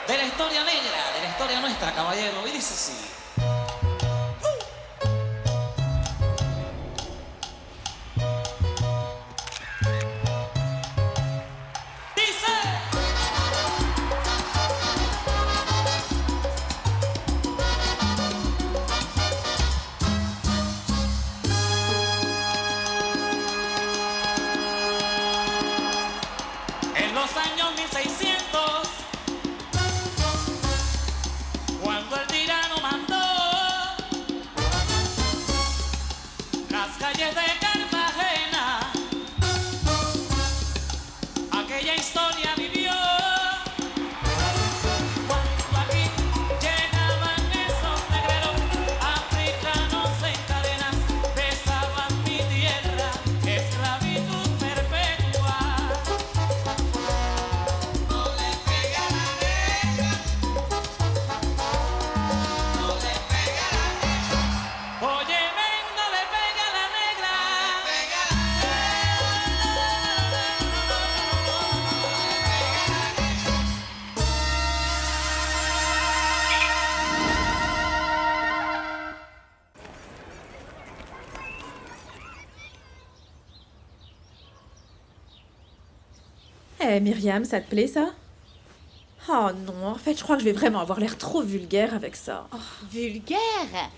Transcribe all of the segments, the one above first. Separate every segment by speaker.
Speaker 1: de la historia negra, de la historia nuestra, caballero. Y dice así. En los años 1600, cuando el tirano mandó las calles de Cartagena, aquella historia vivió. Cuando aquí llegaban esos negreros africanos en cadenas, besaban mi tierra, esclavitud perpetua. Oye, venga, le pega a la negra.
Speaker 2: Eh, Myriam, ça te plaît, ça? Oh non, en fait, je crois que je vais vraiment avoir l'air trop vulgaire avec ça. Oh,
Speaker 3: Vulgaire?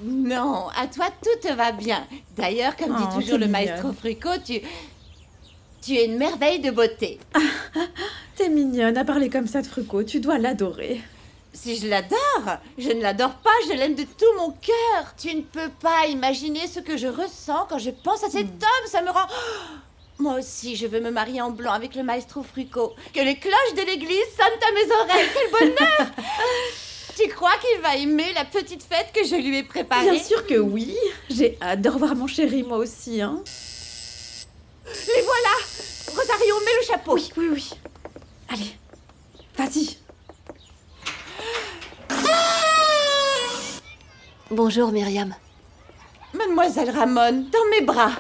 Speaker 3: Non, à toi tout te va bien. D'ailleurs, comme dit
Speaker 2: Oh,
Speaker 3: toujours
Speaker 2: t'es
Speaker 3: le
Speaker 2: mignonne.
Speaker 3: maestro Frucco, tu es une merveille de beauté.
Speaker 2: t'es mignonne à parler comme ça de Frucco, tu dois l'adorer.
Speaker 3: Si je l'adore, je ne l'adore pas, je l'aime de tout mon cœur. Tu ne peux pas imaginer ce que je ressens quand je pense à cet homme, ça me rend... Moi aussi, je veux me marier en blanc avec le maestro Frucco. Que les cloches de l'église sonnent à mes oreilles, quel bonheur! Tu crois qu'il va aimer la petite fête que je lui ai préparée?
Speaker 2: Bien sûr que oui, j'ai hâte de revoir mon chéri, moi aussi, hein.
Speaker 3: Les voilà! Rosario, mets le chapeau.
Speaker 2: Oui, oui, oui. Allez, vas-y.
Speaker 4: Bonjour Myriam.
Speaker 3: Mademoiselle Ramon, dans mes bras.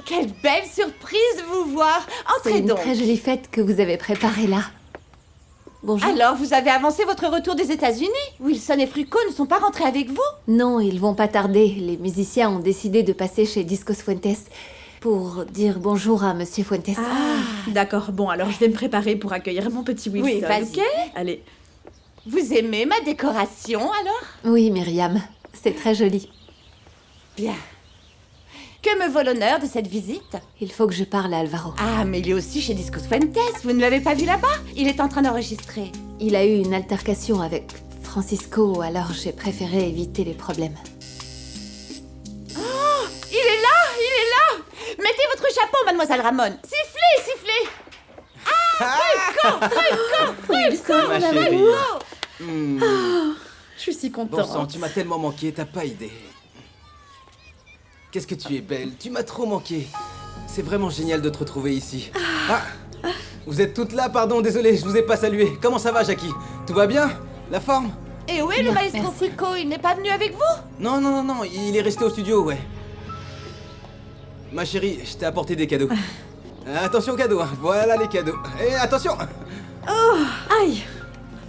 Speaker 3: Quelle belle surprise de vous voir.
Speaker 4: C'est
Speaker 3: Entrez
Speaker 4: une
Speaker 3: donc.
Speaker 4: très jolie fête que vous avez préparée là. Bonjour.
Speaker 3: Alors, vous avez avancé votre retour des États-Unis? Wilson et Frucco ne sont pas rentrés avec vous?
Speaker 4: Non, ils vont pas tarder. Les musiciens ont décidé de passer chez Discos Fuentes pour dire bonjour à Monsieur Fuentes.
Speaker 2: Ah, d'accord, bon, alors je vais me préparer pour accueillir mon petit Wilson,
Speaker 3: Oui, vas-y.
Speaker 2: ok? Allez.
Speaker 3: Vous aimez ma décoration, alors?
Speaker 4: Oui Myriam, c'est très joli.
Speaker 3: Bien. Que me vaut l'honneur de cette visite?
Speaker 4: Il faut que je parle à Alvaro.
Speaker 3: Ah, mais il est aussi chez Discos Fuentes. Vous ne l'avez pas vu là-bas? Il est en train d'enregistrer.
Speaker 4: Il a eu une altercation avec Francisco, alors j'ai préféré éviter les problèmes.
Speaker 3: Il est là! Il est là! Mettez votre chapeau, mademoiselle Ramon. Sifflez, sifflez!
Speaker 2: Wilson,
Speaker 5: Ma
Speaker 2: on a
Speaker 5: chérie.
Speaker 2: vu.
Speaker 5: Hmm.
Speaker 2: Je suis si
Speaker 5: Bon sang,
Speaker 2: contente.
Speaker 5: tu m'as tellement manqué, t'as pas idée. Qu'est-ce que tu es belle, tu m'as trop manqué. C'est vraiment génial de te retrouver ici. Ah, vous êtes toutes là, pardon, désolé, je vous ai pas salué. Comment ça va, Jackie? Tout va bien? La forme?
Speaker 3: Et où est le maestro Frucco? Il n'est pas venu avec vous?
Speaker 5: Non, non, non, non, il est resté au studio, ouais. Ma chérie, je t'ai apporté des cadeaux. Attention aux cadeaux, hein. Voilà les cadeaux. Et attention!
Speaker 2: Aïe,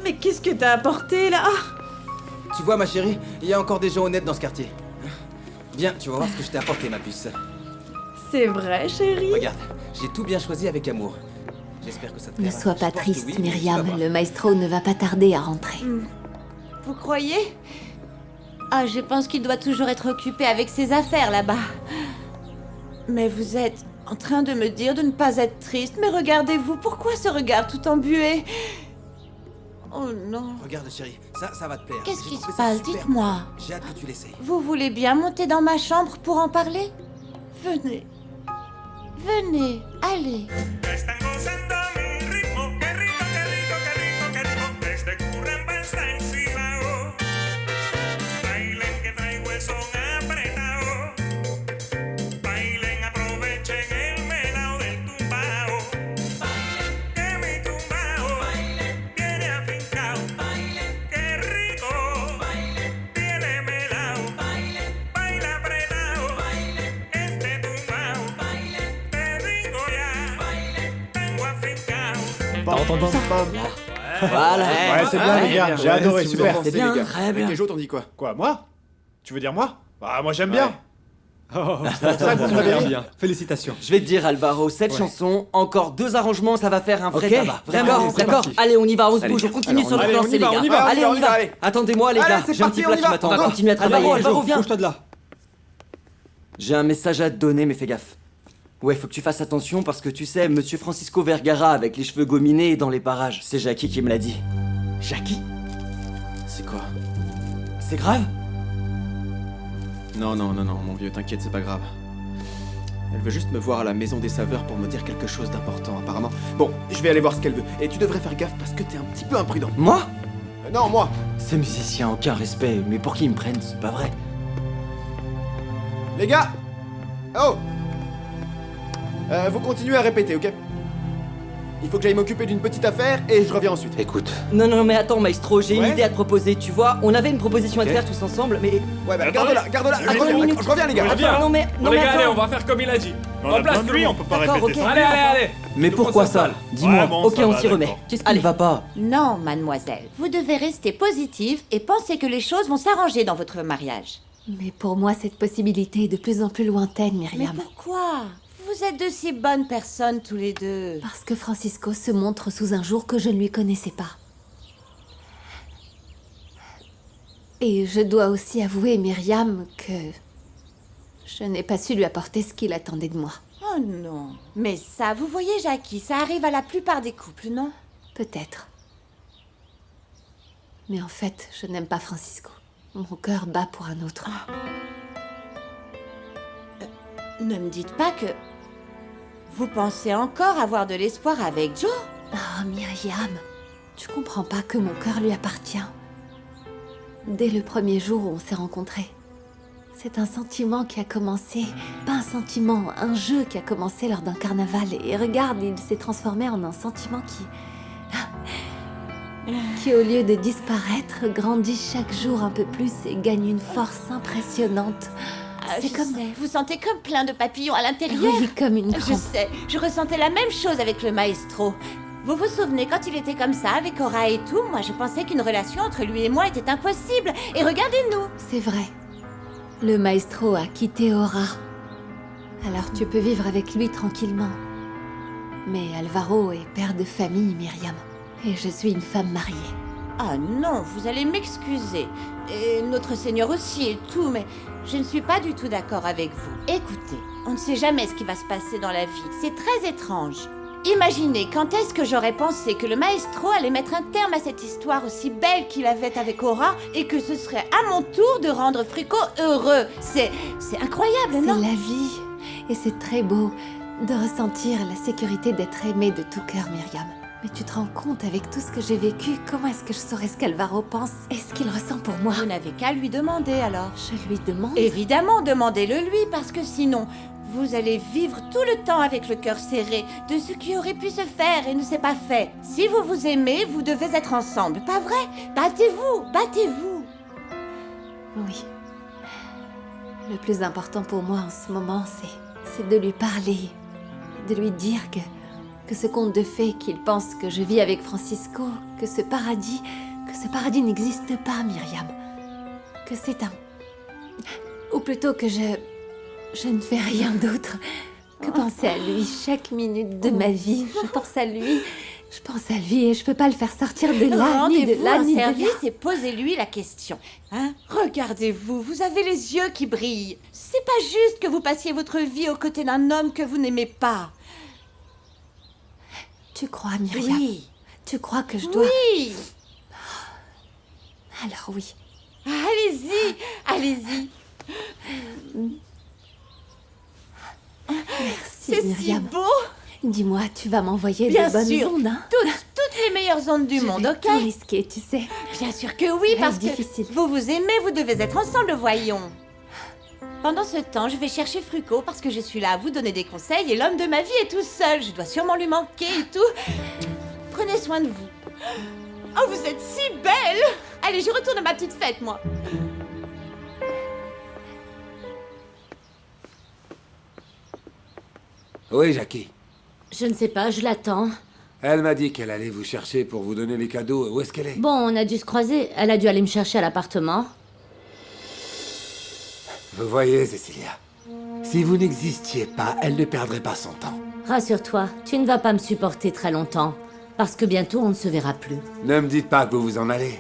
Speaker 2: mais qu'est-ce que t'as apporté, là? Ah,
Speaker 5: Tu vois, ma chérie, il y a encore des gens honnêtes dans ce quartier. Viens, tu vas voir ce que je t'ai apporté, ma puce.
Speaker 2: c'est vrai, chérie?
Speaker 5: Regarde, j'ai tout bien choisi avec amour. J'espère que ça te
Speaker 4: Ne
Speaker 5: plaira.
Speaker 4: sois
Speaker 5: Je
Speaker 4: pas
Speaker 5: pense que
Speaker 4: triste
Speaker 5: oui, mais tu vas
Speaker 4: Myriam,
Speaker 5: voir.
Speaker 4: le maestro ne va pas tarder à rentrer.
Speaker 3: Vous croyez? Ah, je pense qu'il doit toujours être occupé avec ses affaires là-bas. Mais vous êtes en train de me dire de ne pas être triste. Mais regardez-vous, pourquoi ce regard tout embué? Oh non.
Speaker 5: Regarde, chérie, ça va te plaire.
Speaker 3: Qu'est-ce
Speaker 5: J'ai
Speaker 3: qui se
Speaker 5: trouvé ça
Speaker 3: passe?
Speaker 5: super.
Speaker 3: Dites-moi.
Speaker 5: J'ai hâte que tu l'essayes.
Speaker 3: Vous voulez bien monter dans ma chambre pour en parler? Venez. Venez, allez.
Speaker 6: Están gozando mi ritmo, qué rico, qué rico, qué rico, qué rico. Desde Curramba hasta el Cibao. Bailen que traigo el son apretado. Bailen, aprovechen el melao del tumbao. Que mi tumbao viene afincao. Qué rico, viene melao. Baila apretado. Este tumbao. Te digo ya, tengo afincao.
Speaker 7: T'as entendu ça?
Speaker 5: Voilà.
Speaker 7: Ouais, c'est bien, les gars. J'ai adoré, super.
Speaker 5: C'est bien,
Speaker 8: gars.
Speaker 5: très bien.
Speaker 8: Avec les autres, on dit quoi?
Speaker 7: Quoi, moi? Tu veux dire moi? Bah, moi j'aime bien. Oh,
Speaker 8: C'est ça que vous m'avez dit.
Speaker 7: Félicitations.
Speaker 9: Je vais te dire, Alvaro, cette chanson, encore 2 arrangements, ça va faire un vrai tabac. Vraiment,
Speaker 7: D'accord, c'est
Speaker 9: d'accord.
Speaker 7: parti.
Speaker 9: Allez, on y va, on se
Speaker 8: Allez,
Speaker 9: bouge, on continue
Speaker 8: alors,
Speaker 9: sur le
Speaker 8: allez,
Speaker 9: lancé, les gars.
Speaker 8: on y va,
Speaker 9: Allez, on y va.
Speaker 8: allez.
Speaker 9: Attendez-moi, les gars,
Speaker 8: c'est
Speaker 9: j'ai un petit
Speaker 8: parti,
Speaker 9: plat qui m'attend. On va continuer à travailler. Alvaro, viens.
Speaker 7: Bouge-toi de là.
Speaker 9: J'ai un message à te donner, mais fais gaffe. Ouais, faut que tu fasses attention parce que tu sais, monsieur Francisco Vergara avec les cheveux gominés est dans les parages. C'est Jackie qui me l'a dit.
Speaker 8: Jackie? C'est quoi?
Speaker 9: C'est grave?
Speaker 8: Non, mon vieux, t'inquiète, c'est pas grave. Elle veut juste me voir à la maison des saveurs pour me dire quelque chose d'important, apparemment. Bon, je vais aller voir ce qu'elle veut. Et tu devrais faire gaffe parce que t'es un petit peu imprudent.
Speaker 9: Moi?
Speaker 8: Non, moi!
Speaker 9: Ces musiciens, aucun respect, mais pour qui ils me prennent, c'est pas vrai.
Speaker 8: Les gars! Oh! Vous continuez à répéter, ok? Il faut que j'aille m'occuper d'une petite affaire et je reviens ensuite.
Speaker 5: Écoute,
Speaker 9: Non, mais attends, maestro, j'ai une
Speaker 8: Ouais.
Speaker 9: idée à te proposer, tu vois. On avait une proposition à te
Speaker 5: Ok.
Speaker 9: faire tous ensemble, mais.
Speaker 8: Ouais, bah garde-la!
Speaker 9: Attends une minute.
Speaker 8: Je reviens, les gars!
Speaker 9: Attends, non, mais
Speaker 1: Les gars, allez,
Speaker 9: attends.
Speaker 1: on va faire comme il a dit.
Speaker 7: On a besoin de lui, on peut pas
Speaker 9: D'accord,
Speaker 7: répéter
Speaker 9: ok.
Speaker 7: ça.
Speaker 1: Allez.
Speaker 9: Mais
Speaker 1: Tout le
Speaker 9: pourquoi
Speaker 1: monde
Speaker 9: ça?
Speaker 1: s'installe.
Speaker 9: Dis-moi.
Speaker 7: Ouais, bon,
Speaker 9: Ok,
Speaker 7: ça
Speaker 9: on
Speaker 7: va,
Speaker 9: s'y remet.
Speaker 7: d'accord.
Speaker 9: Qu'est-ce qui ne va pas?
Speaker 3: Non, mademoiselle. Vous devez rester positive et penser que les choses vont s'arranger dans votre mariage.
Speaker 4: Mais pour moi, cette possibilité est de plus en plus lointaine,
Speaker 3: Mais
Speaker 4: Myriam.
Speaker 3: pourquoi? Vous êtes de si bonnes personnes tous les deux.
Speaker 4: Parce que Francisco se montre sous un jour que je ne lui connaissais pas. Et je dois aussi avouer, Myriam, que je n'ai pas su lui apporter ce qu'il attendait de moi.
Speaker 3: Oh non. Mais ça, vous voyez, Jackie, ça arrive à la plupart des couples, non?
Speaker 4: Peut-être. Mais en fait, je n'aime pas Francisco. Mon cœur bat pour un autre.
Speaker 3: Ne me dites pas que... Vous pensez encore avoir de l'espoir avec Joe?
Speaker 4: Oh, Myriam, tu comprends pas que mon cœur lui appartient. Dès le premier jour où on s'est rencontrés. C'est un sentiment qui a commencé, pas un sentiment, un jeu qui a commencé lors d'un carnaval. Et regarde, il s'est transformé en un sentiment qui au lieu de disparaître, grandit chaque jour un peu plus et gagne une force impressionnante. C'est
Speaker 3: Je
Speaker 4: comme...
Speaker 3: sais, vous sentez comme plein de papillons à l'intérieur.
Speaker 4: Oui, comme une
Speaker 3: Je
Speaker 4: crampe.
Speaker 3: sais, je ressentais la même chose avec le maestro. Vous vous souvenez quand il était comme ça avec Aura et tout? Moi, je pensais qu'une relation entre lui et moi était impossible. Et regardez-nous.
Speaker 4: C'est vrai. Le maestro a quitté Aura. Alors tu peux vivre avec lui tranquillement. Mais Alvaro est père de famille, Myriam. Et je suis une femme mariée.
Speaker 3: Ah non, vous allez m'excuser. Et notre Seigneur aussi et tout, mais je ne suis pas du tout d'accord avec vous. Écoutez, on ne sait jamais ce qui va se passer dans la vie. C'est très étrange. Imaginez quand est-ce que j'aurais pensé que le maestro allait mettre un terme à cette histoire aussi belle qu'il avait avec Aura et que ce serait à mon tour de rendre Frico heureux. C'est incroyable,
Speaker 4: C'est
Speaker 3: non?
Speaker 4: la vie. Et c'est très beau de ressentir la sécurité d'être aimée de tout cœur, Myriam. Mais tu te rends compte, avec tout ce que j'ai vécu, comment est-ce que je saurais ce qu'Alvaro pense et ce qu'il ressent pour moi?
Speaker 3: Vous n'avez qu'à lui demander alors.
Speaker 4: Je lui demande.
Speaker 3: Évidemment, demandez-le lui, parce que sinon, vous allez vivre tout le temps avec le cœur serré de ce qui aurait pu se faire et ne s'est pas fait. Si vous vous aimez, vous devez être ensemble, pas vrai? Battez-vous, battez-vous.
Speaker 4: Oui. Le plus important pour moi en ce moment, c'est de lui parler, de lui dire que ce conte de fées qu'il pense que je vis avec Francisco, que ce paradis n'existe pas, Myriam. Que c'est un... Ou plutôt que je ne fais rien d'autre que penser à lui chaque minute de ma vie. Je pense à lui et je peux pas le faire sortir de là, ni de
Speaker 3: Rendez-vous
Speaker 4: là,
Speaker 3: un
Speaker 4: ni de là.
Speaker 3: service et posez-lui la question. Hein? Regardez-vous, vous avez les yeux qui brillent. C'est pas juste que vous passiez votre vie aux côtés d'un homme que vous n'aimez pas.
Speaker 4: Tu crois, Myriam?
Speaker 3: Oui,
Speaker 4: Tu crois que je dois...
Speaker 3: oui.
Speaker 4: Alors oui.
Speaker 3: Allez-y, allez-y.
Speaker 4: Merci,
Speaker 3: C'est si
Speaker 4: Myriam.
Speaker 3: beau.
Speaker 4: Dis-moi, tu vas m'envoyer
Speaker 3: Bien
Speaker 4: de bonnes
Speaker 3: sûr.
Speaker 4: ondes, hein?
Speaker 3: Toutes les meilleures ondes du
Speaker 4: Je
Speaker 3: monde,
Speaker 4: vais
Speaker 3: ok?
Speaker 4: tout risquer, tu sais.
Speaker 3: Bien sûr que oui,
Speaker 4: Ça va
Speaker 3: parce
Speaker 4: être
Speaker 3: que
Speaker 4: difficile.
Speaker 3: vous vous aimez, vous devez être ensemble, voyons. Pendant ce temps, je vais chercher Fruco parce que je suis là à vous donner des conseils et l'homme de ma vie est tout seul. Je dois sûrement lui manquer et tout. Prenez soin de vous. Oh, vous êtes si belle! Allez, je retourne à ma petite fête, moi.
Speaker 5: Oui, Jackie.
Speaker 10: Je ne sais pas, je l'attends. Elle m'a dit qu'elle allait vous chercher pour vous donner les cadeaux. Où est-ce qu'elle est?
Speaker 11: Bon, on a dû se croiser. Elle a dû aller me chercher à l'appartement.
Speaker 10: Vous voyez, Cecilia, si vous n'existiez pas, elle ne perdrait pas son temps.
Speaker 11: Rassure-toi, tu ne vas pas me supporter très longtemps. Parce que bientôt, on ne se verra plus.
Speaker 10: Ne me dites pas que vous vous en allez.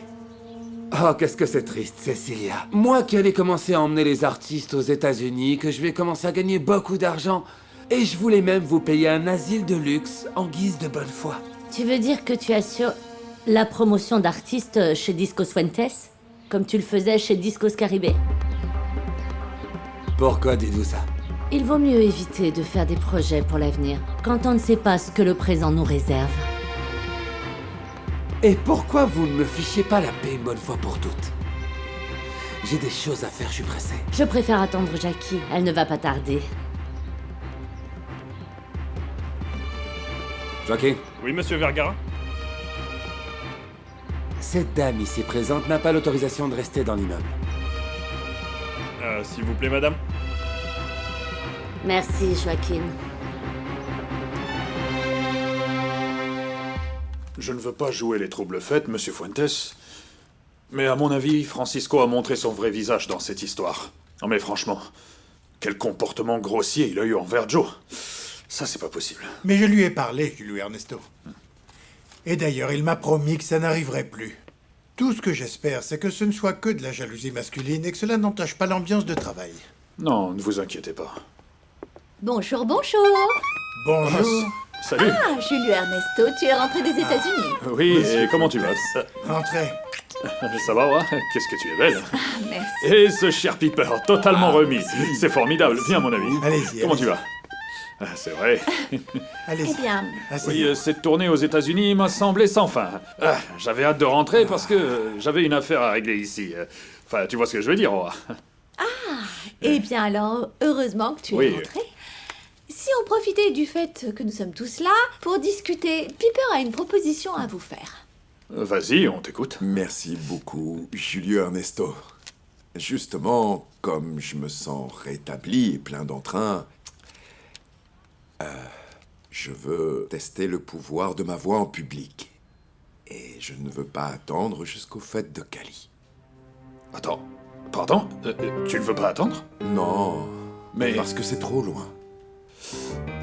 Speaker 10: Oh, qu'est-ce que c'est triste, Cecilia. Moi qui allais commencer à emmener les artistes aux États-Unis, que je vais commencer à gagner beaucoup d'argent, et je voulais même vous payer un asile de luxe en guise de bonne foi.
Speaker 11: Tu veux dire que tu assures la promotion d'artistes chez Discos Fuentes? Comme tu le faisais chez Discos Caribe?
Speaker 10: Pourquoi dites-vous ça?
Speaker 11: Il vaut mieux éviter de faire des projets pour l'avenir, quand on ne sait pas ce que le présent nous réserve.
Speaker 10: Et pourquoi vous ne me fichez pas la paix une bonne fois pour toutes? J'ai des choses à faire, je suis pressé.
Speaker 11: Je préfère attendre Jackie, elle ne va pas tarder.
Speaker 10: Joaquin,
Speaker 7: Oui, monsieur Vergara?
Speaker 10: cette dame ici présente n'a pas l'autorisation de rester dans l'immeuble.
Speaker 7: S'il vous plaît, madame.
Speaker 11: Merci, Joaquin.
Speaker 12: Je ne veux pas jouer les troubles fêtes, monsieur Fuentes. Mais à mon avis, Francisco a montré son vrai visage dans cette histoire. Non mais franchement, quel comportement grossier il a eu envers Joe. Ça, c'est pas possible.
Speaker 13: Mais je lui ai parlé, Julio Ernesto. Et d'ailleurs, il m'a promis que ça n'arriverait plus. Tout ce que j'espère, c'est que ce ne soit que de la jalousie masculine et que cela n'entache pas l'ambiance de travail.
Speaker 12: Non, ne vous inquiétez pas.
Speaker 3: Bonjour, bonjour.
Speaker 13: Bonjour.
Speaker 12: Salut.
Speaker 3: Ah, Julio Ernesto, tu es rentré des États-Unis.
Speaker 12: Oui, et comment tu vas?
Speaker 13: Entrez.
Speaker 12: Ça va, ouais? Qu'est-ce que tu es belle.
Speaker 3: Merci.
Speaker 12: Et ce cher Piper, totalement remis. C'est formidable. Viens, mon ami.
Speaker 13: Allez-y.
Speaker 12: Comment tu vas? Ah, c'est vrai.
Speaker 13: Allez-y.
Speaker 3: Eh bien,
Speaker 12: Oui, cette tournée aux États-Unis m'a semblé sans fin. Ah, j'avais hâte de rentrer parce que j'avais une affaire à régler ici. Enfin, tu vois ce que je veux dire, Roi.
Speaker 3: eh bien alors, heureusement que tu es
Speaker 12: Oui.
Speaker 3: rentré. Si on profitait du fait que nous sommes tous là pour discuter, Piper a une proposition à vous faire.
Speaker 12: Vas-y, on t'écoute.
Speaker 14: Merci beaucoup, Julio Ernesto. Justement, comme je me sens rétabli et plein d'entrain, je veux tester le pouvoir de ma voix en public. Et je ne veux pas attendre jusqu'aux fêtes de Cali.
Speaker 12: Attends, pardon? Tu ne veux pas attendre?
Speaker 14: Non,
Speaker 12: Mais-
Speaker 14: parce que c'est trop loin.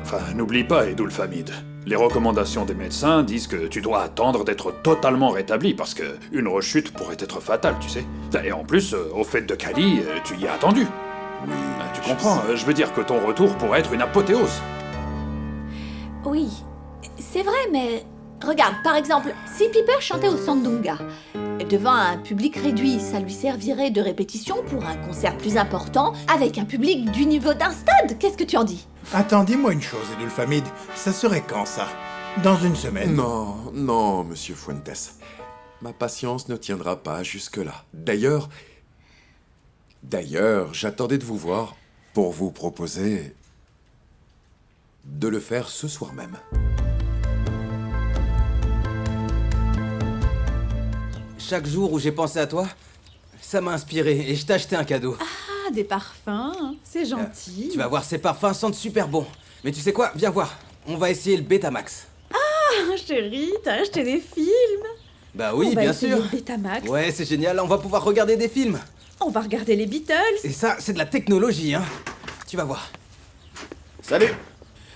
Speaker 12: Enfin, n'oublie pas, Edoul Famid. Les recommandations des médecins disent que tu dois attendre d'être totalement rétabli parce que une rechute pourrait être fatale, tu sais. Et en plus, au fait de Cali, tu y as attendu.
Speaker 14: Oui,
Speaker 12: Tu comprends? Je veux dire que ton retour pourrait être une apothéose.
Speaker 3: Oui, c'est vrai, mais regarde, par exemple, si Piper chantait au Sandunga, devant un public réduit, ça lui servirait de répétition pour un concert plus important avec un public du niveau d'un stade. Qu'est-ce que tu en dis?
Speaker 13: Attends, dis-moi une chose, Edulfamide. Ça serait quand, ça? Dans une semaine?
Speaker 14: Non, non, monsieur Fuentes. Ma patience ne tiendra pas jusque-là. D'ailleurs, j'attendais de vous voir pour vous proposer de le faire ce soir même.
Speaker 5: Chaque jour où j'ai pensé à toi, ça m'a inspiré et je t'ai acheté un cadeau.
Speaker 2: Ah, des parfums, c'est gentil.
Speaker 5: Tu vas voir, ces parfums sentent super bon. Mais tu sais quoi? Viens voir. On va essayer le Betamax.
Speaker 2: Ah, chérie, t'as acheté des films.
Speaker 5: Bah oui,
Speaker 2: On va
Speaker 5: bien
Speaker 2: essayer
Speaker 5: sûr.
Speaker 2: le Betamax.
Speaker 5: Ouais, c'est génial. On va pouvoir regarder des films.
Speaker 2: On va regarder les Beatles.
Speaker 5: Et ça, c'est de la technologie, hein. Tu vas voir.
Speaker 8: Salut!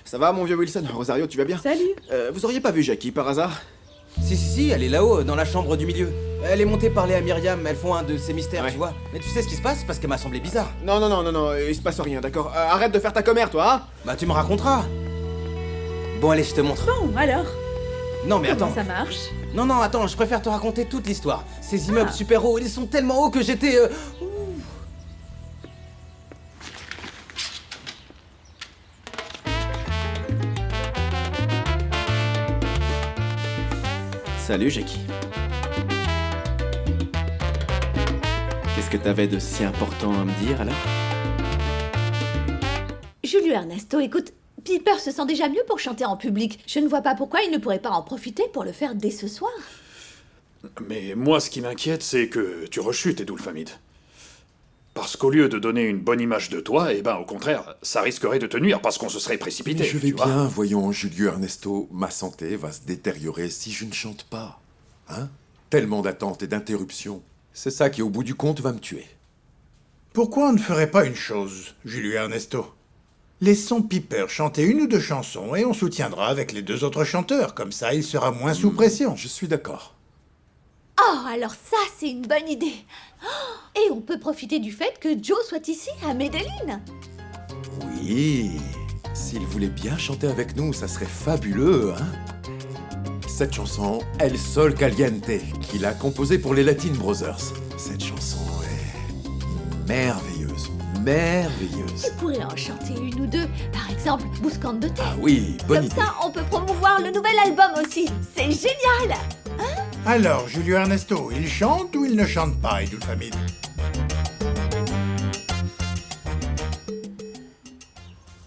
Speaker 8: Ça va, mon vieux Wilson? Rosario, tu vas bien?
Speaker 2: Salut.
Speaker 8: Vous auriez pas vu Jackie par hasard?
Speaker 5: Si, elle est là-haut, dans la chambre du milieu. Elle est montée parler à Myriam, elles font un de ces mystères,
Speaker 8: Ouais.
Speaker 5: tu vois. Mais tu sais ce qui se passe? Parce qu'elle m'a semblé bizarre.
Speaker 8: Non, il se passe rien, d'accord? Arrête de faire ta commère, toi, hein?
Speaker 5: Bah tu me raconteras. Bon, allez, je te montre.
Speaker 2: Bon, alors,
Speaker 5: Non, mais
Speaker 2: comment
Speaker 5: attends.
Speaker 2: ça marche?
Speaker 5: Non, attends, je préfère te raconter toute l'histoire. Ces immeubles super hauts, ils sont tellement hauts que j'étais...
Speaker 8: Salut, Jackie. Qu'est-ce que t'avais de si important à me dire, alors?
Speaker 3: Julio Ernesto, écoute, Piper se sent déjà mieux pour chanter en public. Je ne vois pas pourquoi il ne pourrait pas en profiter pour le faire dès ce soir.
Speaker 12: Mais moi, ce qui m'inquiète, c'est que tu rechutes, Edoul Famid. Parce qu'au lieu de donner une bonne image de toi, eh ben au contraire, ça risquerait de te nuire parce qu'on se serait précipité.
Speaker 14: Mais je vais
Speaker 12: tu vois.
Speaker 14: bien, voyons, Julio Ernesto. Ma santé va se détériorer si je ne chante pas. Hein? Tellement d'attentes et d'interruptions. C'est ça qui, au bout du compte, va me tuer.
Speaker 13: Pourquoi on ne ferait pas une chose, Julio Ernesto? Laissons Piper chanter une ou deux chansons et on soutiendra avec les deux autres chanteurs. Comme ça, il sera moins sous pression.
Speaker 14: Je suis d'accord.
Speaker 15: Oh, alors ça, c'est une bonne idée. Oh, et on peut profiter du fait que Joe soit ici, à Medellin.
Speaker 14: Oui, s'il voulait bien chanter avec nous, ça serait fabuleux, hein? Cette chanson, El Sol Caliente, qu'il a composée pour les Latin Brothers. Cette chanson est merveilleuse, merveilleuse.
Speaker 15: Tu pourrais en chanter une ou deux, par exemple, Buscandote.
Speaker 14: Ah oui, bonne
Speaker 15: Comme
Speaker 14: idée.
Speaker 15: ça, on peut promouvoir le nouvel album aussi. C'est génial.
Speaker 13: Alors, Julio Ernesto, il chante ou il ne chante pas, Idul Famine?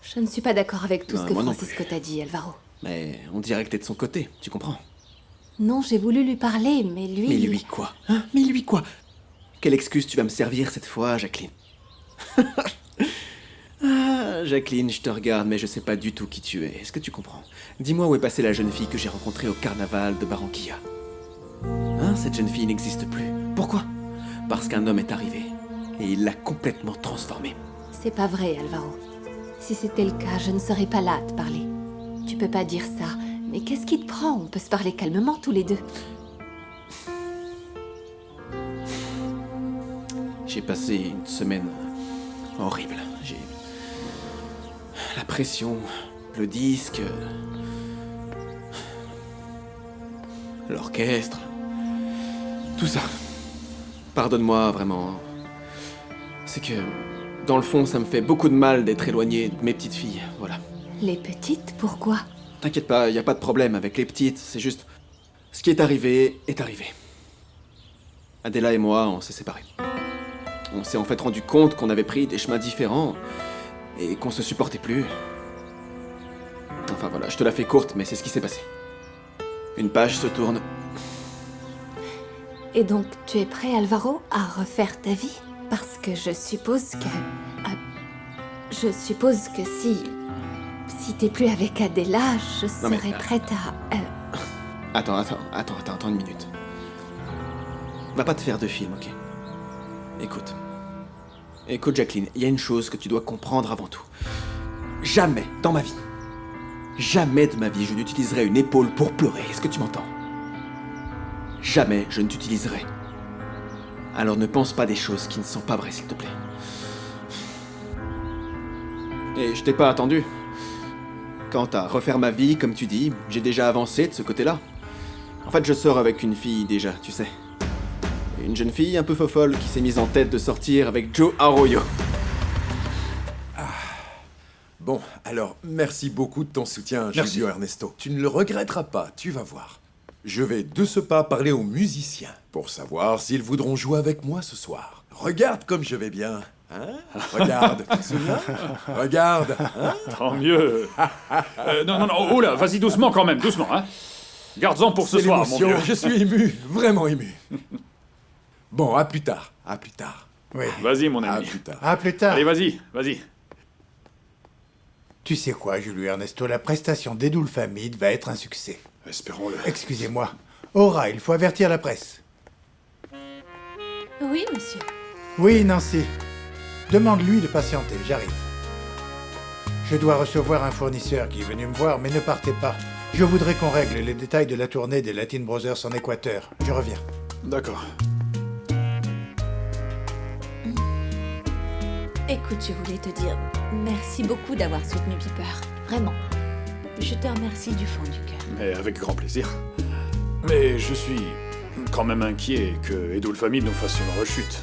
Speaker 4: Je ne suis pas d'accord avec tout
Speaker 8: Non,
Speaker 4: ce que
Speaker 8: moi non
Speaker 4: Francisco t'a dit, Alvaro.
Speaker 8: Mais on dirait que t'es de son côté, tu comprends?
Speaker 4: Non, j'ai voulu lui parler, mais lui...
Speaker 8: Mais lui quoi? Hein? Mais lui quoi? Quelle excuse tu vas me servir cette fois, Jacqueline? Ah, Jacqueline, je te regarde, mais je sais pas du tout qui tu es. Est-ce que tu comprends? Dis-moi où est passée la jeune fille que j'ai rencontrée au carnaval de Barranquilla. Hein, cette jeune fille n'existe plus. Pourquoi? Parce qu'un homme est arrivé. Et il l'a complètement transformée.
Speaker 4: C'est pas vrai, Alvaro. Si c'était le cas, je ne serais pas là à te parler. Tu peux pas dire ça. Mais qu'est-ce qui te prend? On peut se parler calmement tous les deux.
Speaker 8: J'ai passé une semaine horrible. J'ai... la pression, le disque... l'orchestre... tout ça. Pardonne-moi, vraiment. C'est que, dans le fond, ça me fait beaucoup de mal d'être éloigné de mes petites filles, voilà.
Speaker 4: Les petites, pourquoi?
Speaker 8: T'inquiète pas, y a pas de problème avec les petites, c'est juste... ce qui est arrivé est arrivé. Adela et moi, on s'est séparés. On s'est en fait rendu compte qu'on avait pris des chemins différents et qu'on se supportait plus. Enfin voilà, je te la fais courte, mais c'est ce qui s'est passé. Une page se tourne.
Speaker 4: Et donc, tu es prêt, Alvaro, à refaire ta vie? Parce que je suppose que... je suppose que si t'es plus avec Adela, je
Speaker 8: Non, mais,
Speaker 4: serais prête à...
Speaker 8: Attends une minute. Va pas te faire de film, ok? Écoute, Jacqueline, il y a une chose que tu dois comprendre avant tout. Jamais, dans ma vie, jamais de ma vie, je n'utiliserai une épaule pour pleurer. Est-ce que tu m'entends? Jamais je ne t'utiliserai. Alors ne pense pas des choses qui ne sont pas vraies, s'il te plaît. Et je t'ai pas attendu. Quant à refaire ma vie, comme tu dis, j'ai déjà avancé de ce côté-là. En fait, je sors avec une fille déjà, tu sais. Une jeune fille un peu fofolle qui s'est mise en tête de sortir avec Joe Arroyo.
Speaker 14: Bon, alors, merci beaucoup de ton soutien,
Speaker 13: Merci.
Speaker 14: Julio Ernesto. Tu ne le regretteras pas, tu vas voir. Je vais de ce pas parler aux musiciens pour savoir s'ils voudront jouer avec moi ce soir. Regarde comme je vais bien. Hein? Regarde, tu te souviens? Regarde. Hein?
Speaker 12: Tant mieux. Non, oh là, vas-y doucement quand même, doucement, hein. Garde-en pour ce
Speaker 14: C'est
Speaker 12: soir, mon
Speaker 14: l'émotion,
Speaker 12: vieux.
Speaker 14: je suis ému, vraiment ému. Bon, à plus tard, à plus tard.
Speaker 13: Oui.
Speaker 12: Vas-y, mon
Speaker 14: À
Speaker 12: ami.
Speaker 14: plus tard.
Speaker 13: À plus tard.
Speaker 12: Allez, vas-y.
Speaker 13: Tu sais quoi, Julio Ernesto, la prestation d'Edul Famid va être un succès.
Speaker 12: Espérons-le.
Speaker 13: Excusez-moi. Aura, il faut avertir la presse.
Speaker 15: Oui, monsieur.
Speaker 13: Oui, Nancy. Demande-lui de patienter, j'arrive. Je dois recevoir un fournisseur qui est venu me voir, mais ne partez pas. Je voudrais qu'on règle les détails de la tournée des Latin Brothers en Équateur. Je reviens.
Speaker 12: D'accord.
Speaker 15: Écoute, je voulais te dire merci beaucoup d'avoir soutenu Piper. Vraiment. Je te remercie du fond du cœur.
Speaker 12: Mais avec grand plaisir. Mais je suis quand même inquiet que Edul Famid nous fasse une rechute.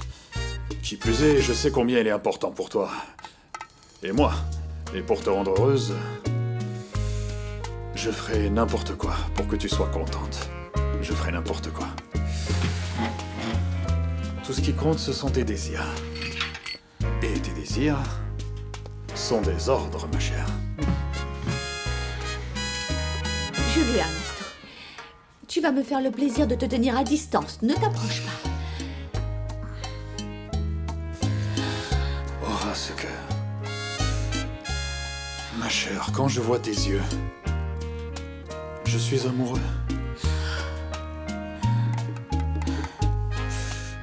Speaker 12: Qui plus est, je sais combien il est important pour toi. Et moi. Et pour te rendre heureuse, je ferai n'importe quoi pour que tu sois contente. Je ferai n'importe quoi. Tout ce qui compte, ce sont tes désirs. Et tes désirs sont des ordres, ma chère.
Speaker 15: Julio Ernesto, tu vas me faire le plaisir de te tenir à distance. Ne t'approche pas.
Speaker 12: chère, quand je vois tes yeux, je suis amoureux.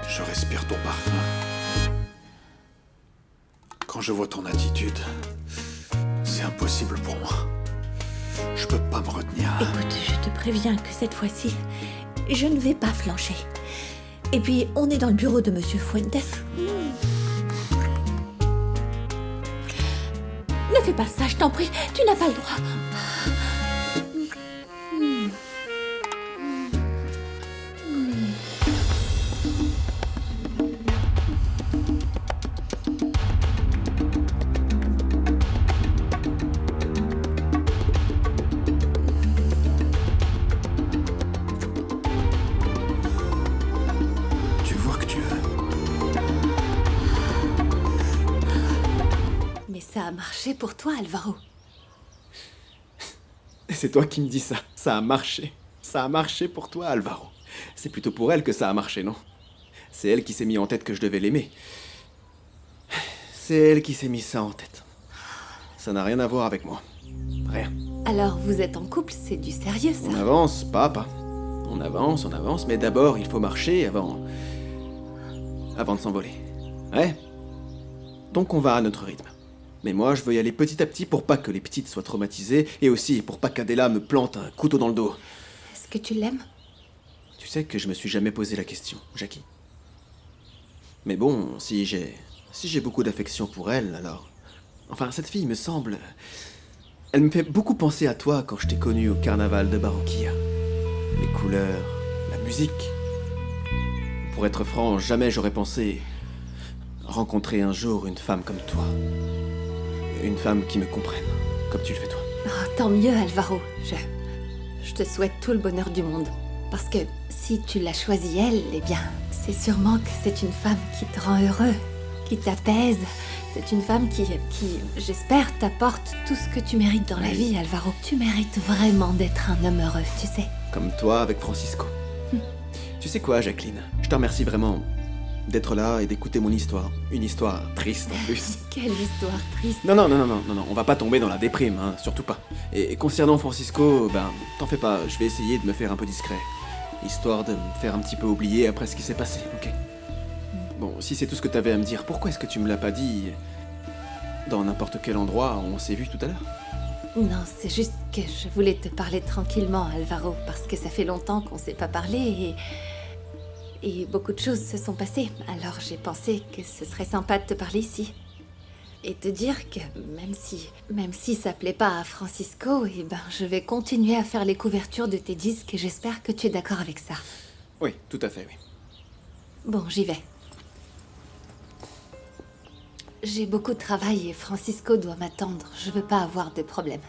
Speaker 12: Je respire ton parfum. Quand je vois ton attitude, c'est impossible pour moi. Je peux pas me retenir.
Speaker 15: Écoute, je te préviens que cette fois-ci, je ne vais pas flancher. Et puis, on est dans le bureau de Monsieur Fuentes. Ne fais pas ça, je t'en prie. Tu n'as pas le droit.
Speaker 12: Tu vois que tu veux.
Speaker 4: Mais ça a marché pour toi, Alvaro.
Speaker 8: C'est toi qui me dis ça. Ça a marché. Ça a marché pour toi, Alvaro. C'est plutôt pour elle que ça a marché, non? C'est elle qui s'est mis en tête que je devais l'aimer. C'est elle qui s'est mis ça en tête. Ça n'a rien à voir avec moi. Rien.
Speaker 4: Alors vous êtes en couple, c'est du sérieux ça.
Speaker 8: On avance, papa. On avance, mais d'abord il faut marcher avant de s'envoler. Ouais. Donc on va à notre rythme. Mais moi je veux y aller petit à petit pour pas que les petites soient traumatisées et aussi pour pas qu'Adela me plante un couteau dans le dos.
Speaker 4: Est-ce que tu l'aimes?
Speaker 8: Tu sais que je me suis jamais posé la question, Jackie. Mais bon, si j'ai beaucoup d'affection pour elle, alors... Enfin, cette fille me semble... Elle me fait beaucoup penser à toi quand je t'ai connu au carnaval de Barranquilla. Les couleurs, la musique. Pour être franc, jamais j'aurais pensé rencontrer un jour une femme comme toi. Une femme qui me comprenne, comme tu le fais toi.
Speaker 4: Oh, tant mieux, Alvaro. Je te souhaite tout le bonheur du monde. Parce que si tu l'as choisie elle, eh bien, c'est sûrement que c'est une femme qui te rend heureux, qui t'apaise. C'est une femme qui j'espère, t'apporte tout ce que tu mérites dans la vie, Alvaro. Tu mérites vraiment d'être un homme heureux, tu sais.
Speaker 8: Comme toi avec Francisco. Tu sais quoi, Jacqueline? Je te remercie vraiment d'être là et d'écouter mon histoire. Une histoire triste en plus.
Speaker 4: Quelle histoire triste.
Speaker 8: Non, on va pas tomber dans la déprime, hein, surtout pas. Et concernant Francisco, ben, t'en fais pas, je vais essayer de me faire un peu discret. Histoire de me faire un petit peu oublier après ce qui s'est passé, ok? Bon, si c'est tout ce que t'avais à me dire, pourquoi est-ce que tu me l'as pas dit dans n'importe quel endroit où on s'est vu tout à l'heure?
Speaker 4: Non, c'est juste que je voulais te parler tranquillement, Alvaro, parce que ça fait longtemps qu'on s'est pas parlé et beaucoup de choses se sont passées. Alors j'ai pensé que ce serait sympa de te parler ici. Et te dire que même si ça plaît pas à Francisco, eh ben je vais continuer à faire les couvertures de tes disques et j'espère que tu es d'accord avec ça.
Speaker 8: Oui, tout à fait, oui.
Speaker 4: Bon, j'y vais. J'ai beaucoup de travail et Francisco doit m'attendre. Je veux pas avoir de problème.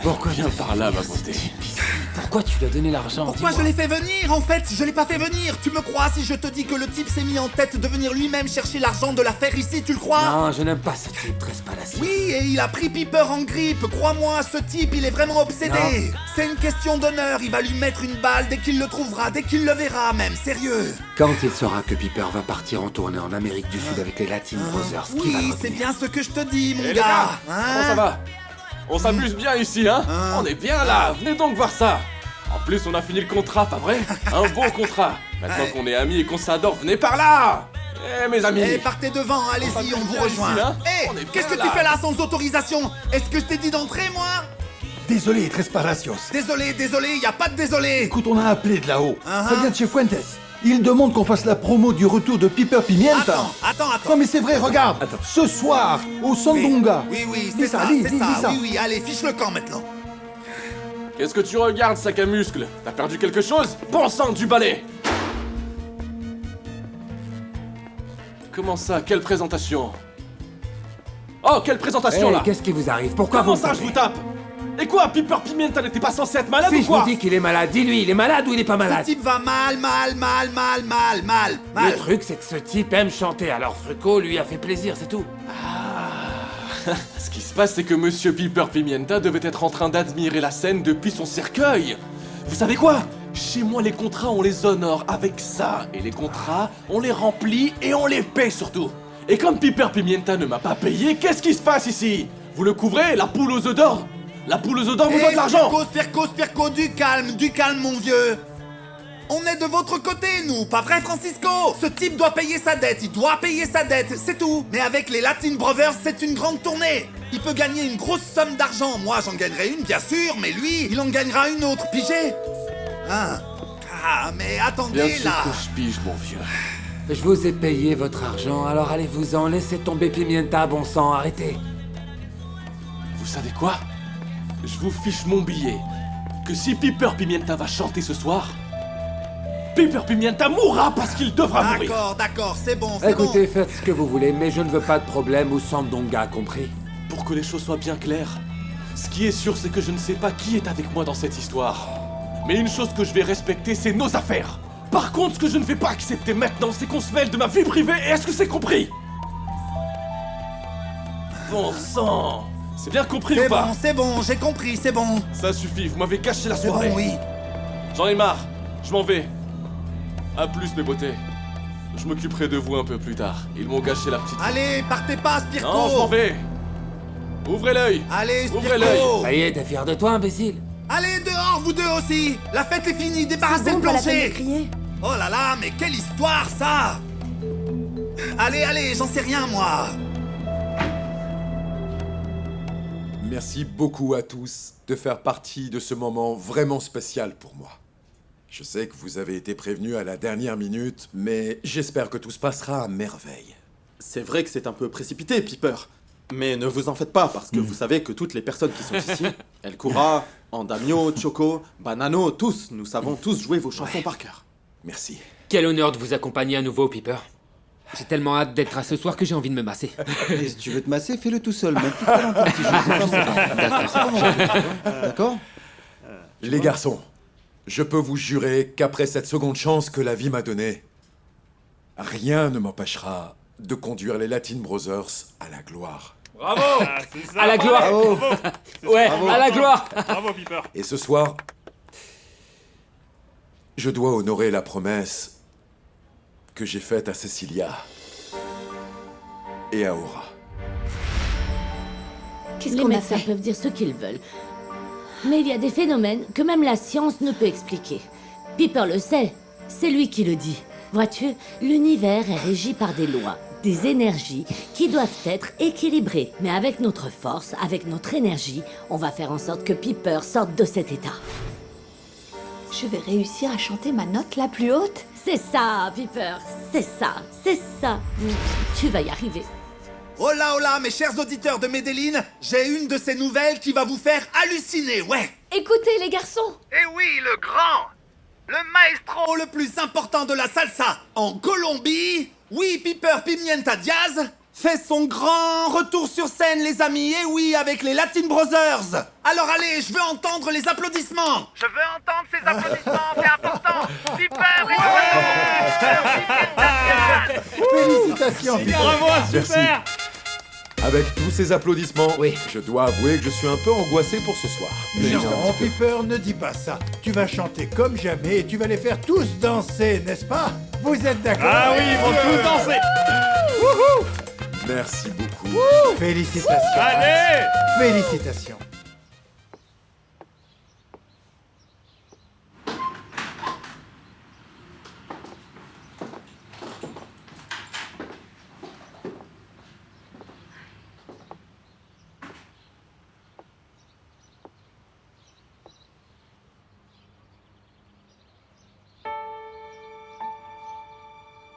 Speaker 16: Pourquoi viens par là, ma beauté? Pourquoi tu lui as donné l'argent?
Speaker 17: Pourquoi je l'ai fait venir en fait? Je l'ai pas fait venir. Tu me crois si je te dis que le type s'est mis en tête de venir lui-même chercher l'argent de l'affaire ici, tu le crois?
Speaker 16: Non, je n'aime pas ce type, Trespalasio.
Speaker 17: Oui, et il a pris Piper en grippe. Crois-moi, ce type, il est vraiment obsédé.
Speaker 16: Non.
Speaker 17: C'est une question d'honneur. Il va lui mettre une balle dès qu'il le trouvera, dès qu'il le verra même, sérieux.
Speaker 10: Quand il saura que Piper va partir en tournée en Amérique du Sud avec les Latin Brothers, qui va le
Speaker 17: Oui,
Speaker 10: retenir?
Speaker 17: c'est bien ce que je te dis, mon
Speaker 16: Eh, les
Speaker 17: gars.
Speaker 16: gars,
Speaker 17: Hein?
Speaker 16: comment ça va? On s'amuse bien ici, hein? On est bien là, venez donc voir ça. En plus, on a fini le contrat, pas vrai? Un bon contrat. Maintenant qu'on est amis et qu'on s'adore, venez par là! Eh, mes amis!
Speaker 17: Eh, partez devant, allez-y, on vous rejoint.
Speaker 16: Ici, hein?
Speaker 17: Eh,
Speaker 16: On est
Speaker 17: qu'est-ce que
Speaker 16: bien
Speaker 17: tu
Speaker 16: là.
Speaker 17: fais là sans autorisation? Est-ce que je t'ai dit d'entrer, moi?
Speaker 13: Désolé, Tresparasios.
Speaker 17: Désolé, y a pas de désolé.
Speaker 13: Écoute, on a appelé de là-haut.
Speaker 17: Uh-huh.
Speaker 13: Ça vient de chez Fuentes. Il demande qu'on fasse la promo du retour de Piper Pimienta.
Speaker 17: Attends.
Speaker 13: Non mais c'est vrai, regarde. Ce soir, au Sandunga.
Speaker 17: Oui,
Speaker 13: Lis
Speaker 17: c'est ça,
Speaker 13: lis
Speaker 17: c'est
Speaker 13: ça.
Speaker 17: ça. Oui, allez, fiche le camp maintenant.
Speaker 16: Qu'est-ce que tu regardes, sac à muscles? T'as perdu quelque chose? Bon sang du balai! Comment ça? Quelle présentation? Oh, quelle présentation
Speaker 10: Hey,
Speaker 16: là?
Speaker 10: qu'est-ce qui vous arrive? Pourquoi
Speaker 16: Comment
Speaker 10: vous me
Speaker 16: ça, je
Speaker 10: tapez?
Speaker 16: vous tape? Et quoi, Piper Pimienta n'était pas censé être malade
Speaker 10: Si
Speaker 16: ou
Speaker 10: je
Speaker 16: quoi?
Speaker 10: vous dis qu'il est malade, dis-lui, il est malade ou il est pas
Speaker 17: Ce
Speaker 10: malade?
Speaker 17: type va mal.
Speaker 10: Le truc, c'est que ce type aime chanter, alors Frucko lui a fait plaisir, c'est tout.
Speaker 16: Ce qui se passe, c'est que Monsieur Piper Pimienta devait être en train d'admirer la scène depuis son cercueil. Vous savez quoi? Chez moi, les contrats, on les honore avec ça. Et les contrats, on les remplit et on les paie surtout. Et comme Piper Pimienta ne m'a pas payé, qu'est-ce qui se passe ici? Vous le couvrez, la poule aux œufs d'or? La poule aux œufs d'or vous doit de l'argent!
Speaker 17: Spirko, du calme, mon vieux. On est de votre côté, nous, pas vrai, Francisco? Ce type doit payer sa dette, il doit payer sa dette, c'est tout. Mais avec les Latin Brothers, c'est une grande tournée. Il peut gagner une grosse somme d'argent. Moi, j'en gagnerai une, bien sûr, mais lui, il en gagnera une autre, pigé? Mais attendez,
Speaker 16: Bien sûr
Speaker 17: là.
Speaker 16: que je pige, mon vieux.
Speaker 10: Je vous ai payé votre argent, alors allez-vous-en, laissez tomber Pimienta, bon sang, arrêtez.
Speaker 16: Vous savez quoi? Je vous fiche mon billet. Que si Piper Pimienta va chanter ce soir, Piper Pimienta mourra parce qu'il devra mourir.
Speaker 17: D'accord, c'est bon,
Speaker 10: Écoutez, faites ce que vous voulez, mais je ne veux pas de problème ou Sandonga, compris?
Speaker 16: Pour que les choses soient bien claires, ce qui est sûr, c'est que je ne sais pas qui est avec moi dans cette histoire. Mais une chose que je vais respecter, c'est nos affaires. Par contre, ce que je ne vais pas accepter maintenant, c'est qu'on se mêle de ma vie privée, et est-ce que c'est compris? Bon sang! C'est bien compris ou pas?
Speaker 17: C'est bon, j'ai compris, c'est bon.
Speaker 16: Ça suffit, vous m'avez gâché la
Speaker 17: C'est
Speaker 16: soirée.
Speaker 17: bon, oui.
Speaker 16: J'en ai marre, je m'en vais. A plus, mes beautés. Je m'occuperai de vous un peu plus tard. Ils m'ont gâché la petite...
Speaker 17: Allez, partez pas, Spirko.
Speaker 16: Non, je m'en vais. Ouvrez l'œil.
Speaker 17: Allez, Spirko.
Speaker 16: Ouvrez l'œil.
Speaker 10: Ça y est, t'es fier de toi, imbécile?
Speaker 17: Allez, dehors, vous deux aussi. La fête est finie, débarrassez le plancher. Oh là là, mais quelle histoire, ça. Allez, j'en sais rien, moi.
Speaker 14: Merci beaucoup à tous de faire partie de ce moment vraiment spécial pour moi. Je sais que vous avez été prévenus à la dernière minute, mais j'espère que tout se passera à merveille.
Speaker 18: C'est vrai que c'est un peu précipité, Piper. Mais ne vous en faites pas, parce que vous savez que toutes les personnes qui sont ici, El Cura, Andamio, Choco, Banano, tous, nous savons tous jouer vos chansons par cœur.
Speaker 14: Merci.
Speaker 19: Quel honneur de vous accompagner à nouveau, Piper. J'ai tellement hâte d'être à ce soir que j'ai envie de me masser.
Speaker 20: Et si tu veux te masser, fais-le tout seul, même pas dans ton petit jeu. D'accord?
Speaker 14: Les garçons, je peux vous jurer qu'après cette seconde chance que la vie m'a donnée, rien ne m'empêchera de conduire les Latin Brothers à la gloire.
Speaker 16: Bravo!
Speaker 19: À la gloire!
Speaker 14: Bravo.
Speaker 19: Ouais,
Speaker 14: Bravo.
Speaker 19: à la gloire!
Speaker 12: Bravo, Piper.
Speaker 14: Et ce soir, je dois honorer la promesse que j'ai faite à Cecilia et à Aura.
Speaker 11: Les médecins peuvent dire ce qu'ils veulent. Mais il y a des phénomènes que même la science ne peut expliquer. Piper le sait, c'est lui qui le dit. Vois-tu, l'univers est régi par des lois, des énergies qui doivent être équilibrées. Mais avec notre force, avec notre énergie, on va faire en sorte que Piper sorte de cet état.
Speaker 15: Je vais réussir à chanter ma note la plus haute.
Speaker 11: C'est ça, Piper, c'est ça, c'est ça. Tu vas y arriver.
Speaker 17: Oh là, mes chers auditeurs de Medellin, j'ai une de ces nouvelles qui va vous faire halluciner, ouais.
Speaker 15: Écoutez, les garçons.
Speaker 17: Eh oui, le grand, le maestro le plus important de la salsa en Colombie, oui, Piper Pimienta Diaz, fait son grand retour sur scène, les amis, et oui, avec les Latin Brothers. Alors allez, je veux entendre les applaudissements. Je veux entendre ces applaudissements, c'est important. Piper
Speaker 13: Félicitations, Piper.
Speaker 12: Bravo,
Speaker 14: Merci.
Speaker 12: super.
Speaker 14: Avec tous ces applaudissements, je dois avouer que je suis un peu angoissé pour ce soir.
Speaker 13: Non, Piper, ne dis pas ça. Tu vas chanter comme jamais et tu vas les faire tous danser, n'est-ce pas? Vous êtes d'accord?
Speaker 12: Ah oui, ils vont tous danser.
Speaker 13: Wouhou!
Speaker 14: Merci beaucoup.
Speaker 13: Félicitations.
Speaker 12: Allez!
Speaker 13: Félicitations.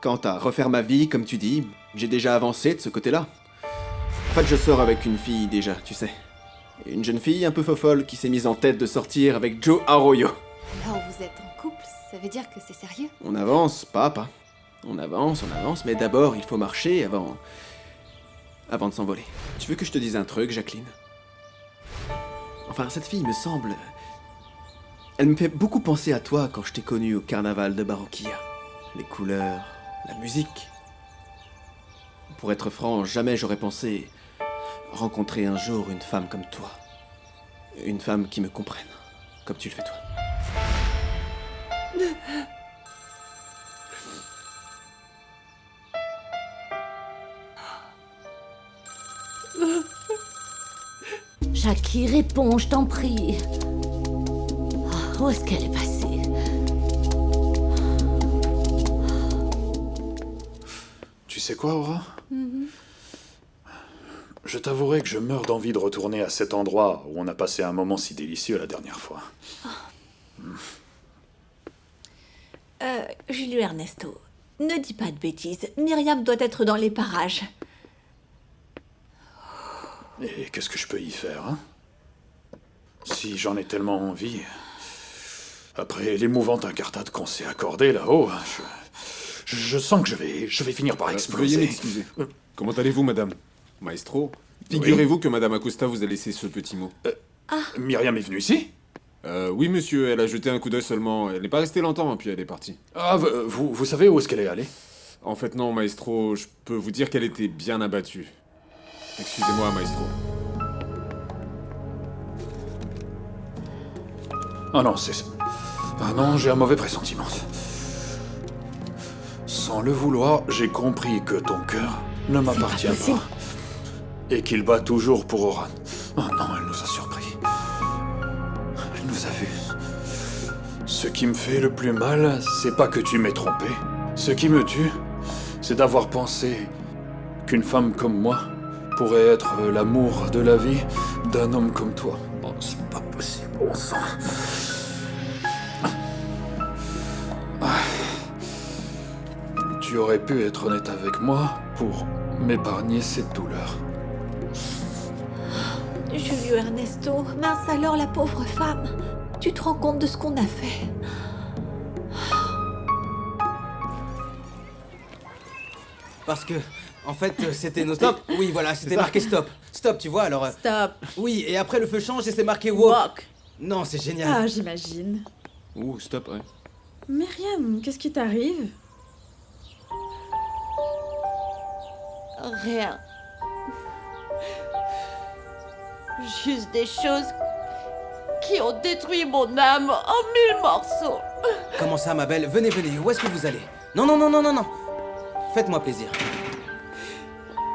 Speaker 8: Quant à refaire ma vie, comme tu dis, j'ai déjà avancé de ce côté-là. En fait, je sors avec une fille déjà, tu sais. Une jeune fille un peu fofolle qui s'est mise en tête de sortir avec Joe Arroyo.
Speaker 4: Alors vous êtes en couple, ça veut dire que c'est sérieux?
Speaker 8: On avance, pas à pas. On avance, mais d'abord il faut marcher avant de s'envoler. Tu veux que je te dise un truc, Jacqueline? Enfin, cette fille me semble... Elle me fait beaucoup penser à toi quand je t'ai connu au carnaval de Barranquilla. Les couleurs, la musique. Pour être franc, jamais j'aurais pensé rencontrer un jour une femme comme toi. Une femme qui me comprenne, comme tu le fais toi.
Speaker 11: Jackie, réponds, je t'en prie. Où est-ce qu'elle est passée?
Speaker 12: Tu sais quoi, Aura? Je t'avouerai que je meurs d'envie de retourner à cet endroit où on a passé un moment si délicieux la dernière fois.
Speaker 15: Julio Ernesto, ne dis pas de bêtises. Myriam doit être dans les parages.
Speaker 12: Et qu'est-ce que je peux y faire, hein? Si j'en ai tellement envie... Après l'émouvante incartade qu'on s'est accordée là-haut, je sens que je vais finir par exploser.
Speaker 21: Veuillez m'excuser. Comment allez-vous, madame? Maestro, figurez-vous que madame Acosta vous a laissé ce petit mot.
Speaker 12: Myriam est venue ici?
Speaker 21: Oui, monsieur, elle a jeté un coup d'œil seulement. Elle n'est pas restée longtemps, puis elle est partie.
Speaker 12: Ah, vous savez où est-ce qu'elle est allée?
Speaker 21: En fait, non, maestro, je peux vous dire qu'elle était bien abattue. Excusez-moi, maestro.
Speaker 12: Ah non, c'est... Ah non, j'ai un mauvais pressentiment. Sans le vouloir, j'ai compris que ton cœur ne m'appartient pas. Et qu'il bat toujours pour Oran. Oh non, elle nous a surpris. Elle nous a vus. Ce qui me fait le plus mal, c'est pas que tu m'aies trompé. Ce qui me tue, c'est d'avoir pensé qu'une femme comme moi pourrait être l'amour de la vie d'un homme comme toi. Oh, c'est pas possible, bon sang. Tu aurais pu être honnête avec moi pour m'épargner cette douleur.
Speaker 15: Julio Ernesto, mince alors la pauvre femme. Tu te rends compte de ce qu'on a fait?
Speaker 5: Parce que, en fait, c'était noté... Stop. Oui, voilà, c'était marqué stop. Stop, tu vois, alors...
Speaker 2: Stop.
Speaker 5: Oui, et après le feu change et c'est marqué walk. Non, c'est génial.
Speaker 2: Ah, j'imagine.
Speaker 21: Ouh, stop, ouais.
Speaker 2: Myriam, qu'est-ce qui t'arrive?
Speaker 3: Rien. Juste des choses qui ont détruit mon âme en 1000 morceaux.
Speaker 5: Comment ça, ma belle? Venez, venez, où est-ce que vous allez? Non, non, non, non, non, non. Faites-moi plaisir.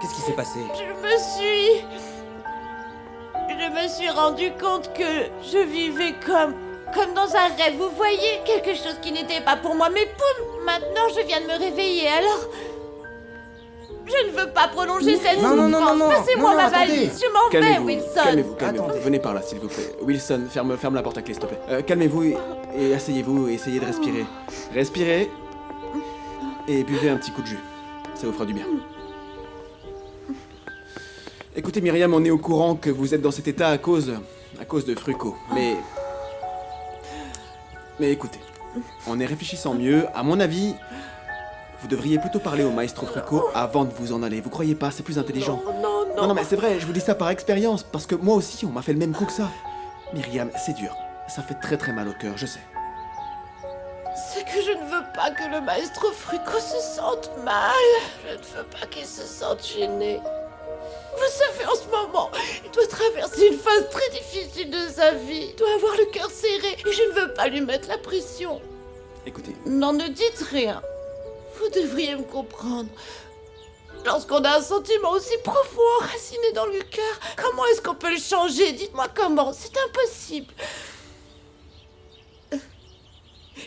Speaker 5: Qu'est-ce qui s'est passé?
Speaker 3: Je me suis rendu compte que je vivais comme dans un rêve, vous voyez? Quelque chose qui n'était pas pour moi, mais poum! Maintenant, je viens de me réveiller, alors... Je ne veux pas prolonger cette souffrance. Passez-moi ma valise, je m'en vais, Wilson.
Speaker 8: Calmez-vous, calmez-vous. Venez par là, s'il vous plaît. Wilson, ferme la porte à clé, s'il te plaît. Calmez-vous et asseyez-vous et essayez de respirer. Respirez et buvez un petit coup de jus. Ça vous fera du bien. Écoutez, Myriam, on est au courant que vous êtes dans cet état à cause de Frucco. Mais écoutez, en y réfléchissant mieux, à mon avis, vous devriez plutôt parler au maestro Frucco avant de vous en aller. Vous croyez pas? C'est plus intelligent. Non, mais c'est vrai, je vous dis ça par expérience, parce que moi aussi, on m'a fait le même coup que ça. Myriam, c'est dur. Ça fait très très mal au cœur, je sais.
Speaker 3: C'est que je ne veux pas que le maestro Frucco se sente mal. Je ne veux pas qu'il se sente gêné. Vous savez, en ce moment, il doit traverser une phase très difficile de sa vie. Il doit avoir le cœur serré et je ne veux pas lui mettre la pression.
Speaker 8: Écoutez.
Speaker 3: Non, ne dites rien. Vous devriez me comprendre. Lorsqu'on a un sentiment aussi profond enraciné dans le cœur, comment est-ce qu'on peut le changer? Dites-moi comment, c'est impossible.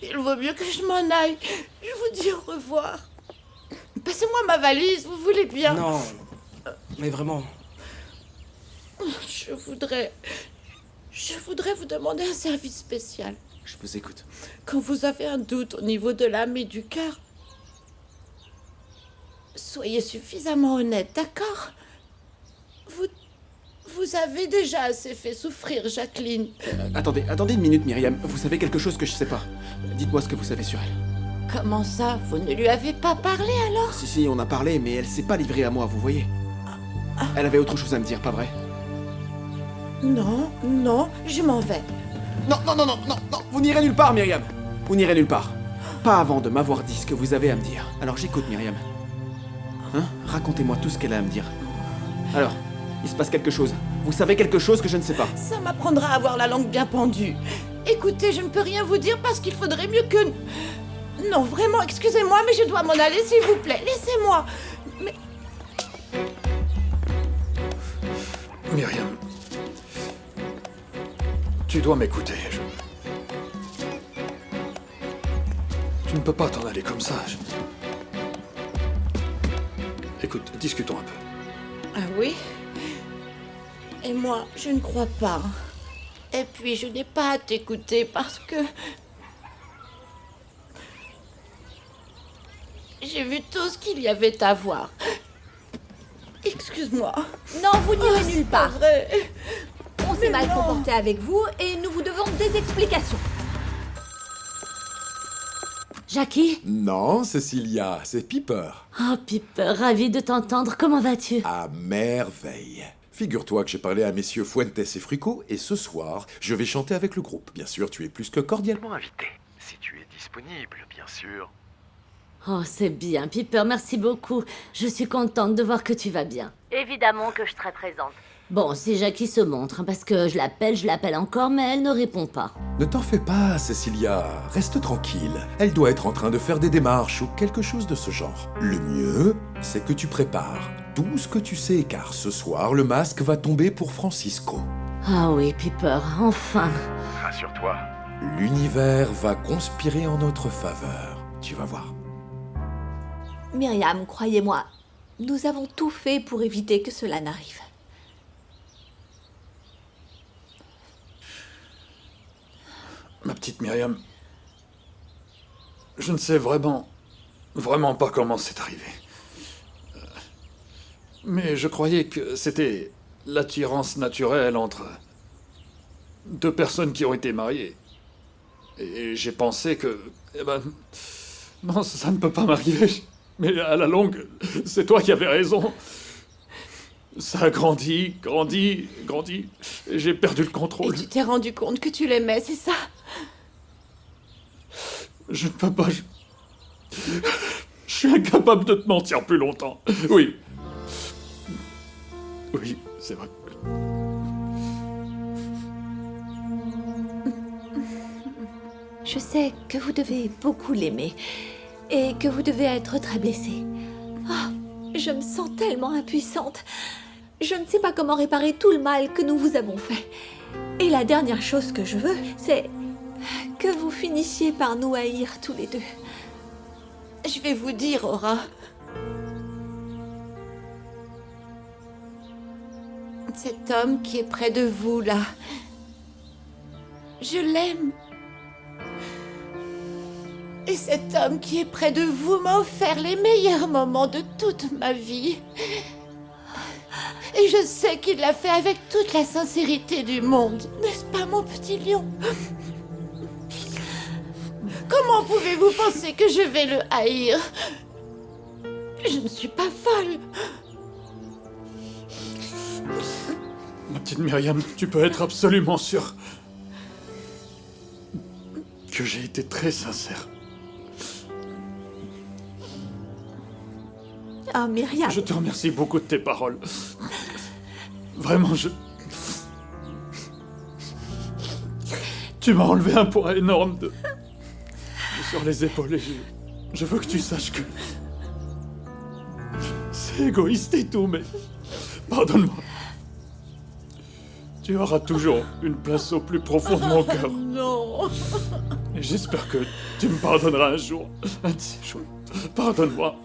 Speaker 3: Il vaut mieux que je m'en aille. Je vous dis au revoir. Passez-moi ma valise, vous voulez bien?
Speaker 5: Non, mais vraiment...
Speaker 3: Je voudrais vous demander un service spécial.
Speaker 8: Je vous écoute.
Speaker 3: Quand vous avez un doute au niveau de l'âme et du cœur, soyez suffisamment honnête, d'accord? Vous avez déjà assez fait souffrir Jacqueline.
Speaker 8: Attendez une minute, Myriam. Vous savez quelque chose que je sais pas. Dites-moi ce que vous savez sur elle.
Speaker 3: Comment ça? Vous ne lui avez pas parlé alors?
Speaker 8: Si, on a parlé, mais elle s'est pas livrée à moi, vous voyez. Elle avait autre chose à me dire, pas vrai?
Speaker 3: Non, non, je m'en vais.
Speaker 8: Non, non, non, non, non, non, vous n'irez nulle part, Myriam. Vous n'irez nulle part. Pas avant de m'avoir dit ce que vous avez à me dire. Alors j'écoute, Myriam. Hein? Racontez-moi tout ce qu'elle a à me dire. Alors, il se passe quelque chose. Vous savez quelque chose que je ne sais pas.
Speaker 3: Ça m'apprendra à avoir la langue bien pendue. Écoutez, je ne peux rien vous dire parce qu'il faudrait mieux que... Non, vraiment, excusez-moi, mais je dois m'en aller, s'il vous plaît. Laissez-moi. Mais...
Speaker 12: Myriam, tu dois m'écouter. Tu ne peux pas t'en aller comme ça. Écoute, discutons un peu.
Speaker 3: Ah oui? Et moi, je ne crois pas. Et puis, je n'ai pas à t'écouter parce que... J'ai vu tout ce qu'il y avait à voir. Excuse-moi.
Speaker 15: Non, vous n'irez nulle
Speaker 3: Pas
Speaker 15: part.
Speaker 3: vrai.
Speaker 15: On s'est mal comporté avec vous et nous vous devons des explications.
Speaker 11: Jackie?
Speaker 14: Non, Cecilia, c'est Piper.
Speaker 11: Oh, Piper, ravi de t'entendre. Comment vas-tu?
Speaker 14: À merveille. Figure-toi que j'ai parlé à messieurs Fuentes et Frucco, et ce soir, je vais chanter avec le groupe. Bien sûr, tu es plus que cordialement invité.
Speaker 6: Si tu es disponible, bien sûr.
Speaker 11: Oh, c'est bien, Piper, merci beaucoup. Je suis contente de voir que tu vas bien. Évidemment que je serai présente. Bon, si Jackie se montre, parce que je l'appelle encore, mais elle ne répond pas.
Speaker 14: Ne t'en fais pas, Cecilia. Reste tranquille. Elle doit être en train de faire des démarches ou quelque chose de ce genre. Le mieux, c'est que tu prépares tout ce que tu sais, car ce soir, le masque va tomber pour Francisco.
Speaker 11: Ah oui, Piper, enfin.
Speaker 6: Rassure-toi.
Speaker 14: L'univers va conspirer en notre faveur. Tu vas voir.
Speaker 15: Myriam, croyez-moi, nous avons tout fait pour éviter que cela n'arrive.
Speaker 12: Ma petite Myriam, je ne sais vraiment pas comment c'est arrivé. Mais je croyais que c'était l'attirance naturelle entre deux personnes qui ont été mariées. Et j'ai pensé que... Eh ben... Non, ça ne peut pas m'arriver. Mais à la longue, c'est toi qui avais raison. Ça a grandi. Et j'ai perdu le contrôle.
Speaker 3: Et tu t'es rendu compte que tu l'aimais, c'est ça?
Speaker 12: Je ne peux pas... Je suis incapable de te mentir plus longtemps. Oui. Oui, c'est vrai.
Speaker 15: Je sais que vous devez beaucoup l'aimer et que vous devez être très blessé. Ah, je me sens tellement impuissante. Je ne sais pas comment réparer tout le mal que nous vous avons fait. Et la dernière chose que je veux, c'est que vous finissiez par nous haïr tous les deux.
Speaker 3: Je vais vous dire, Aura. Cet homme qui est près de vous, là, je l'aime. Et cet homme qui est près de vous m'a offert les meilleurs moments de toute ma vie. Et je sais qu'il l'a fait avec toute la sincérité du monde, n'est-ce pas, mon petit lion? Comment pouvez-vous penser que je vais le haïr? Je ne suis pas folle.
Speaker 12: Ma petite Myriam, tu peux être absolument sûre que j'ai été très sincère.
Speaker 15: Ah, Myriam.
Speaker 12: Je te remercie beaucoup de tes paroles. Vraiment, Tu m'as enlevé un poids énorme sur les épaules et je veux que tu saches que... C'est égoïste et tout, mais... Pardonne-moi. Tu auras toujours une place au plus profond de mon cœur.
Speaker 3: Non.
Speaker 12: Et j'espère que tu me pardonneras un jour. Un de ces jours. Pardonne-moi.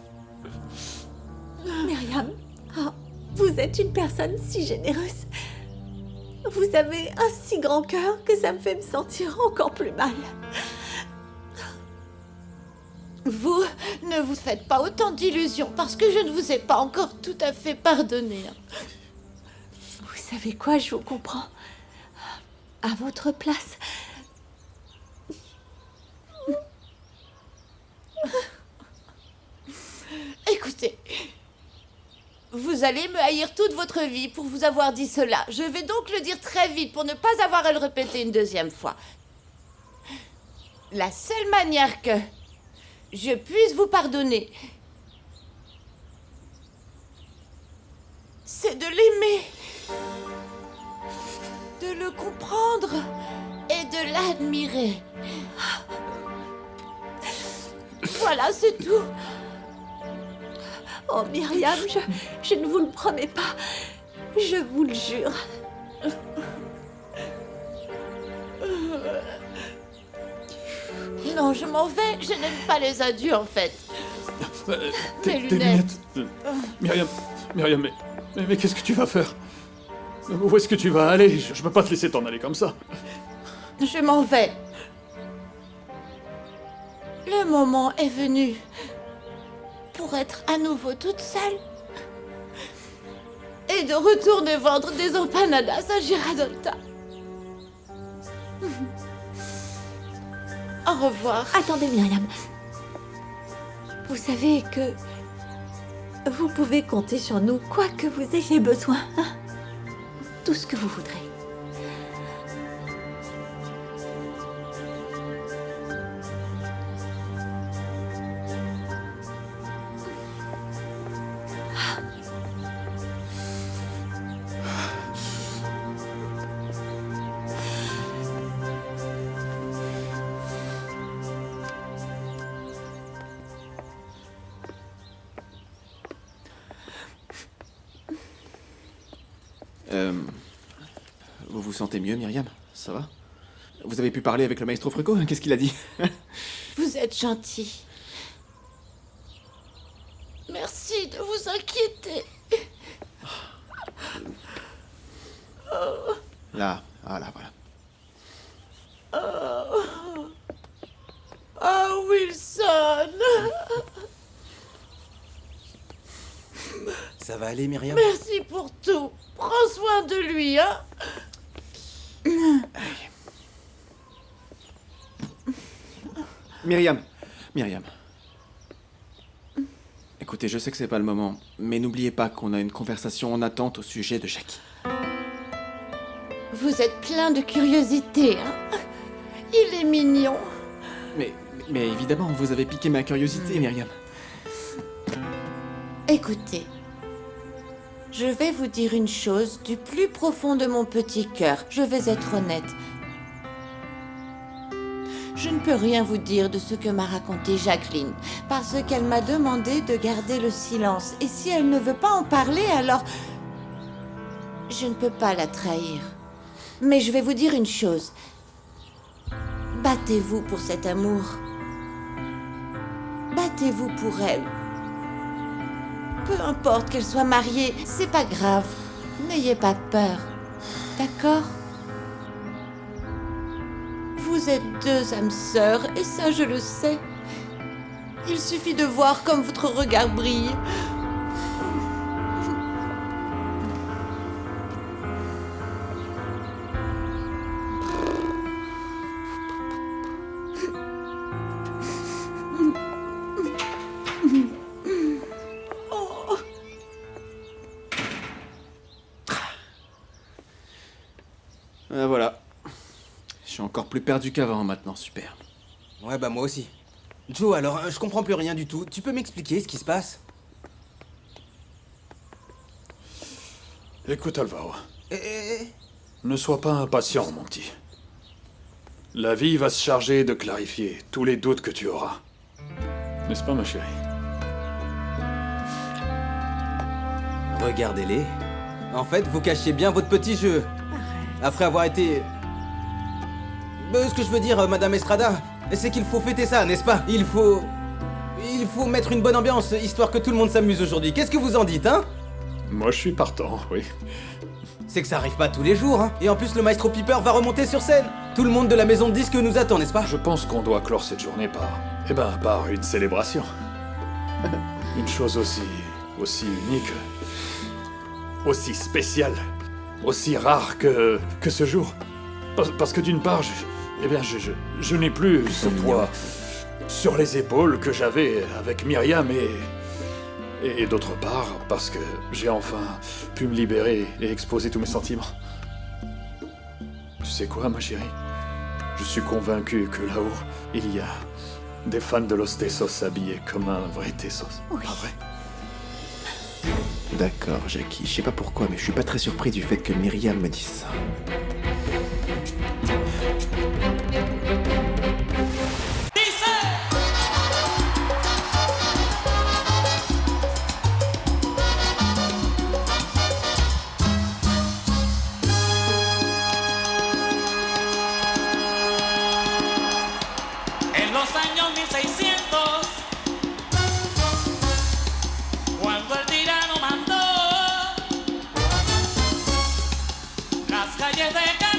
Speaker 15: Myriam, oh, vous êtes une personne si généreuse. Vous avez un si grand cœur que ça me fait me sentir encore plus mal.
Speaker 3: Vous ne vous faites pas autant d'illusions parce que je ne vous ai pas encore tout à fait pardonné.
Speaker 15: Vous savez quoi, je vous comprends. À votre place.
Speaker 3: Écoutez, vous allez me haïr toute votre vie pour vous avoir dit cela. Je vais donc le dire très vite pour ne pas avoir à le répéter une deuxième fois. La seule manière que je puisse vous pardonner, c'est de l'aimer, de le comprendre et de l'admirer. Voilà, c'est tout.
Speaker 15: Oh Myriam, je ne vous le promets pas. Je vous le jure.
Speaker 3: Non, je m'en vais. Je n'aime pas les adieux, en fait.
Speaker 12: Tes lunettes. Myriam, mais qu'est-ce que tu vas faire? Où est-ce que tu vas aller? Je peux pas te laisser t'en aller comme ça.
Speaker 3: Je m'en vais. Le moment est venu pour être à nouveau toute seule et de retourner vendre des empanadas à Girardota. Au revoir.
Speaker 15: Attendez Myriam. Vous savez que vous pouvez compter sur nous, quoi que vous ayez besoin. Hein? Tout ce que vous voudrez.
Speaker 8: Vous vous sentez mieux, Myriam? Ça va? Vous avez pu parler avec le maestro Frucco? Qu'est-ce qu'il a dit?
Speaker 3: Vous êtes gentil. Merci de vous inquiéter.
Speaker 8: Là, voilà.
Speaker 3: Oh, Wilson.
Speaker 5: Ça va aller, Myriam?
Speaker 3: Merci pour tout. Prends soin de lui, hein?
Speaker 8: Myriam. Écoutez, je sais que c'est pas le moment, mais n'oubliez pas qu'on a une conversation en attente au sujet de Jackie.
Speaker 3: Vous êtes plein de curiosité, hein? Il est mignon.
Speaker 8: Mais évidemment, vous avez piqué ma curiosité, Myriam.
Speaker 3: Écoutez, je vais vous dire une chose du plus profond de mon petit cœur. Je vais être honnête. Je ne peux rien vous dire de ce que m'a raconté Jacqueline, parce qu'elle m'a demandé de garder le silence. Et si elle ne veut pas en parler, alors je ne peux pas la trahir. Mais je vais vous dire une chose. Battez-vous pour cet amour. Battez-vous pour elle. Peu importe qu'elle soit mariée, c'est pas grave. N'ayez pas peur. D'accord? Vous êtes deux âmes sœurs, et ça je le sais. Il suffit de voir comme votre regard brille.
Speaker 8: Voilà. Je suis encore plus perdu qu'avant maintenant, super.
Speaker 5: Ouais, bah moi aussi. Joe, alors, je comprends plus rien du tout. Tu peux m'expliquer ce qui se passe?
Speaker 12: Écoute, Alvaro. Ne sois pas impatient, mon petit. La vie va se charger de clarifier tous les doutes que tu auras. N'est-ce pas, ma chérie?
Speaker 5: Regardez-les. En fait, vous cachez bien votre petit jeu. Après avoir été... ce que je veux dire, Madame Estrada, c'est qu'il faut fêter ça, n'est-ce pas? Il faut mettre une bonne ambiance, histoire que tout le monde s'amuse aujourd'hui. Qu'est-ce que vous en dites, hein?
Speaker 12: Moi, je suis partant, oui.
Speaker 5: C'est que ça arrive pas tous les jours, hein. Et en plus, le maestro Piper va remonter sur scène. Tout le monde de la maison de disques nous attend, n'est-ce pas?
Speaker 12: Je pense qu'on doit clore cette journée par une célébration. Une chose aussi unique, aussi spéciale, aussi rare que ce jour. Parce que d'une part, je n'ai plus ce poids sur les épaules que j'avais avec Myriam Et d'autre part, parce que j'ai enfin pu me libérer et exposer tous mes sentiments. Tu sais quoi, ma chérie? Je suis convaincu que là-haut, il y a des fans de Los Tesos habillés comme un vrai Tesos.
Speaker 15: Oui.
Speaker 12: Pas vrai?
Speaker 8: D'accord, Jackie. Je sais pas pourquoi, mais je suis pas très surpris du fait que Myriam me dise ça.
Speaker 1: En los años 1600, cuando el tirano mandó las calles de